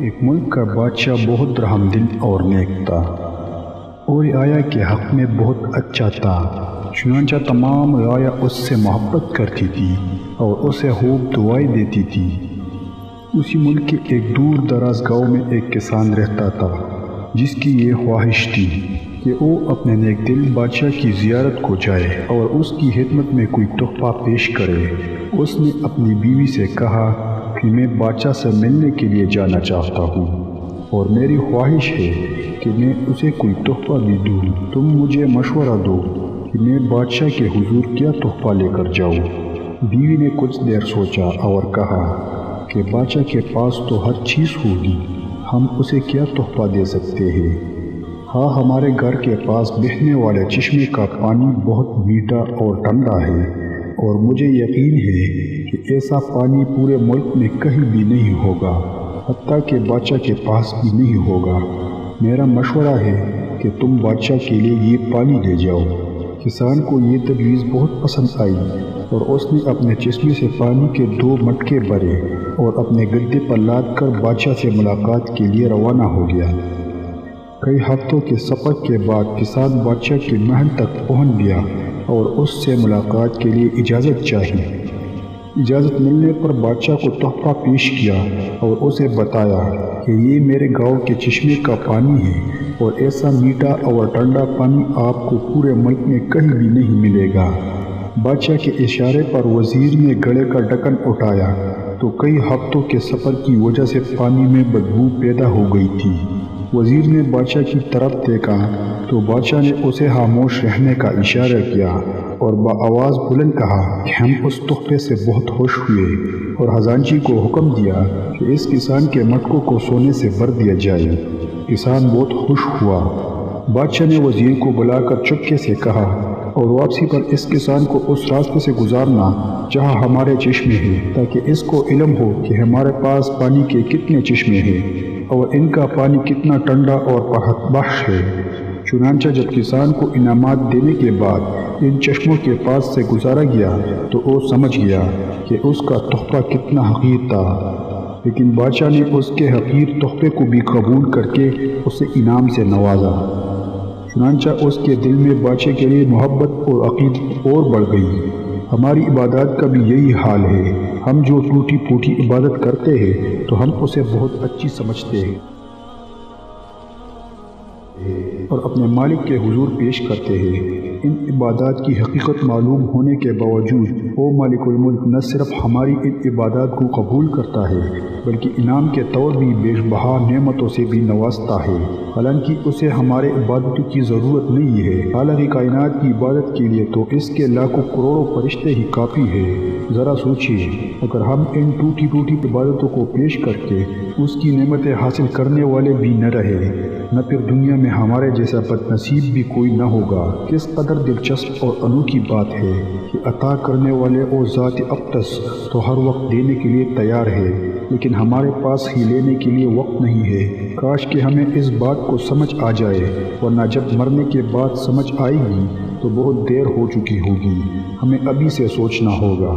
ایک ملک کا بادشاہ بہت رحم دل اور نیک تھا، اور رعایا کے حق میں بہت اچھا تھا۔ چنانچہ تمام رعایا اس سے محبت کرتی تھی اور اسے خوب دعائیں دیتی تھی۔ اسی ملک کے ایک دور دراز گاؤں میں ایک کسان رہتا تھا جس کی یہ خواہش تھی کہ وہ اپنے نیک دل بادشاہ کی زیارت کو جائے اور اس کی خدمت میں کوئی تحفہ پیش کرے۔ اس نے اپنی بیوی سے کہا کہ میں بادشاہ سے ملنے کے لیے جانا چاہتا ہوں اور میری خواہش ہے کہ میں اسے کوئی تحفہ بھی دوں۔ تم مجھے مشورہ دو کہ میں بادشاہ کے حضور کیا تحفہ لے کر جاؤں۔ بیوی نے کچھ دیر سوچا اور کہا کہ بادشاہ کے پاس تو ہر چیز ہوگی، ہم اسے کیا تحفہ دے سکتے ہیں؟ ہاں، ہمارے گھر کے پاس بہنے والے چشمے کا پانی بہت میٹھا اور ٹھنڈا ہے، اور مجھے یقین ہے کہ ایسا پانی پورے ملک میں کہیں بھی نہیں ہوگا، حتیٰ کہ بادشاہ کے پاس بھی نہیں ہوگا۔ میرا مشورہ ہے کہ تم بادشاہ کے لیے یہ پانی لے جاؤ۔ کسان کو یہ تجویز بہت پسند آئی اور اس نے اپنے چشمے سے پانی کے 2 مٹکے بھرے اور اپنے گدے پر لاد کر بادشاہ سے ملاقات کے لیے روانہ ہو گیا۔ کئی ہفتوں کے سفر کے بعد کسان بادشاہ کے محل تک پہنچ گیا اور اس سے ملاقات کے لیے اجازت چاہی۔ اجازت ملنے پر بادشاہ کو تحفہ پیش کیا اور اسے بتایا کہ یہ میرے گاؤں کے چشمے کا پانی ہے اور ایسا میٹھا اور ٹھنڈا پانی آپ کو پورے ملک میں کہیں بھی نہیں ملے گا۔ بادشاہ کے اشارے پر وزیر نے گڑھے کا ڈھکن اٹھایا تو کئی ہفتوں کے سفر کی وجہ سے پانی میں بدبو پیدا ہو گئی تھی۔ وزیر نے بادشاہ کی طرف دیکھا تو بادشاہ نے اسے خاموش رہنے کا اشارہ کیا اور بآواز بلند کہا کہ ہم اس تحفے سے بہت خوش ہوئے، اور خزانچی کو حکم دیا کہ اس کسان کے مٹکوں کو سونے سے بھر دیا جائے۔ کسان بہت خوش ہوا۔ بادشاہ نے وزیر کو بلا کر چپکے سے کہا اور واپسی پر اس کسان کو اس راستے سے گزارنا جہاں ہمارے چشمے ہیں، تاکہ اس کو علم ہو کہ ہمارے پاس پانی کے کتنے چشمے ہیں اور ان کا پانی کتنا ٹھنڈا اور راحت بخش ہے۔ چنانچہ جب کسان کو انعامات دینے کے بعد ان چشموں کے پاس سے گزارا گیا تو وہ سمجھ گیا کہ اس کا تحفہ کتنا حقیر تھا، لیکن بادشاہ نے اس کے حقیر تحفے کو بھی قبول کر کے اسے انعام سے نوازا۔ چنانچہ اس کے دل میں بادشاہ کے لیے محبت اور عقیدت اور بڑھ گئی۔ ہماری عبادات کا بھی یہی حال ہے، ہم جو ٹوٹی پھوٹی عبادت کرتے ہیں تو ہم اسے بہت اچھی سمجھتے ہیں اور اپنے مالک کے حضور پیش کرتے ہیں۔ ان عبادات کی حقیقت معلوم ہونے کے باوجود وہ مالک الملک نہ صرف ہماری ان عبادات کو قبول کرتا ہے بلکہ انعام کے طور بھی بے بہا نعمتوں سے بھی نوازتا ہے، حالانکہ اسے ہمارے عبادتوں کی ضرورت نہیں ہے۔ حالانکہ کائنات کی عبادت کے لیے تو اس کے لاکھوں کروڑوں فرشتے ہی کافی ہے۔ ذرا سوچیے، اگر ہم ان ٹوٹی ٹوٹی عبادتوں کو پیش کر کے اس کی نعمتیں حاصل کرنے والے بھی نہ رہے، نہ پھر دنیا میں ہمارے جیسا بد نصیب بھی کوئی نہ ہوگا۔ کس قدر دلچسپ اور انوکھی بات ہے کہ عطا کرنے والے اور ذات اقدس تو ہر وقت دینے کے لیے تیار ہے، لیکن ہمارے پاس ہی لینے کے لیے وقت نہیں ہے۔ کاش کہ ہمیں اس بات کو سمجھ آ جائے، ورنہ جب مرنے کے بعد سمجھ آئے گی تو بہت دیر ہو چکی ہوگی۔ ہمیں ابھی سے سوچنا ہوگا۔